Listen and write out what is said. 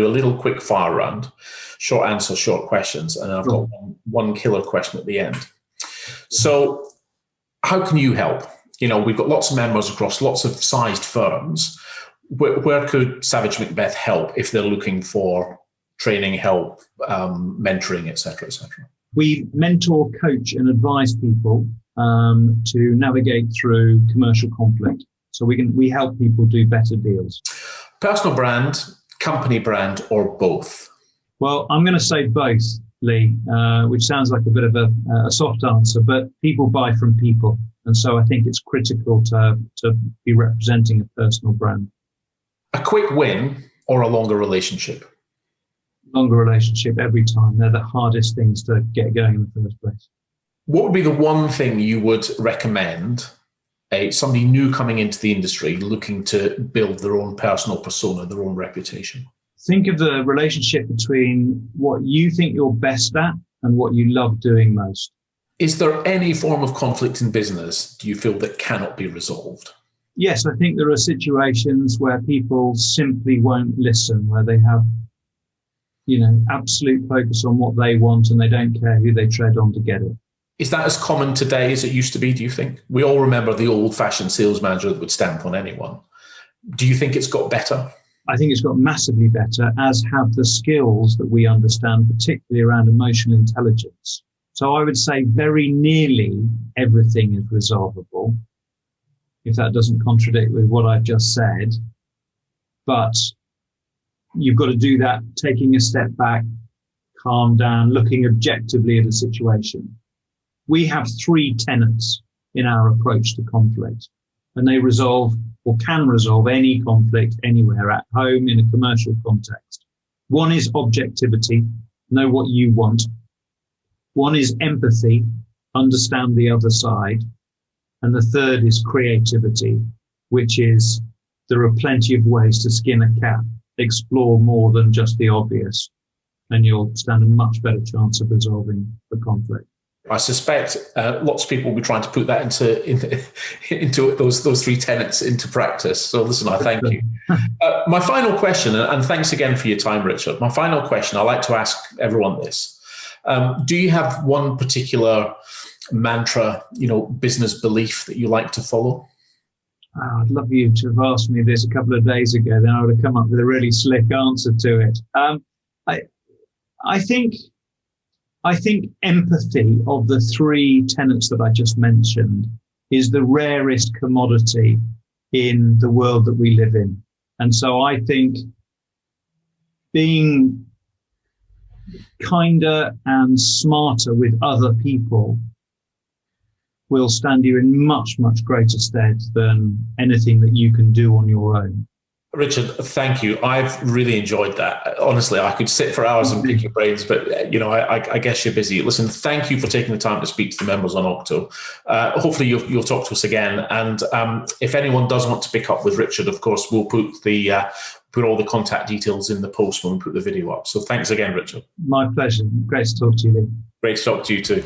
do a little quick fire round, short answer, short questions, and I've got one killer question at the end. So how can you help? We've got lots of members across lots of sized firms. Where could Savage Macbeth help if they're looking for training, help, mentoring, et cetera, et cetera? We mentor, coach, and advise people to navigate through commercial conflict. So we help people do better deals. Personal brand, company brand, or both? Well, I'm going to say both, Lee, which sounds like a bit of a soft answer, but people buy from people. And so I think it's critical to be representing a personal brand. A quick win or a longer relationship? Longer relationship every time. They're the hardest things to get going in the first place. What would be the one thing you would recommend somebody new coming into the industry looking to build their own personal persona, their own reputation? Think of the relationship between what you think you're best at and what you love doing most. Is there any form of conflict in business, do you feel, that cannot be resolved? Yes, I think there are situations where people simply won't listen, where they have, absolute focus on what they want and they don't care who they tread on to get it. Is that as common today as it used to be, do you think? We all remember the old-fashioned sales manager that would stamp on anyone. Do you think it's got better? I think it's got massively better, as have the skills that we understand, particularly around emotional intelligence. So I would say very nearly everything is resolvable, if that doesn't contradict with what I've just said. But you've got to do that, taking a step back, calm down, looking objectively at a situation. We have 3 tenets in our approach to conflict, and they resolve or can resolve any conflict anywhere, at home, in a commercial context. One is objectivity, know what you want. One is empathy, understand the other side. And the third is creativity, which is there are plenty of ways to skin a cat, explore more than just the obvious, and you'll stand a much better chance of resolving the conflict. I suspect lots of people will be trying to put that into those 3 tenets into practice. So listen, I thank you. My final question, and thanks again for your time, Richard. My final question, I like to ask everyone this. Do you have one particular mantra, business belief that you like to follow? I'd love you to have asked me this a couple of days ago. Then I would have come up with a really slick answer to it. I think empathy, of the 3 tenets that I just mentioned, is the rarest commodity in the world that we live in. And so I think being kinder and smarter with other people will stand you in much, much greater stead than anything that you can do on your own. Richard, thank you. I've really enjoyed that. Honestly, I could sit for hours and pick your brains, but I guess you're busy. Listen, thank you for taking the time to speak to the members on Octo. Hopefully you'll talk to us again. And if anyone does want to pick up with Richard, of course, we'll put all the contact details in the post when we put the video up. So thanks again, Richard. My pleasure. Great to talk to you, Lee. Great to talk to you too.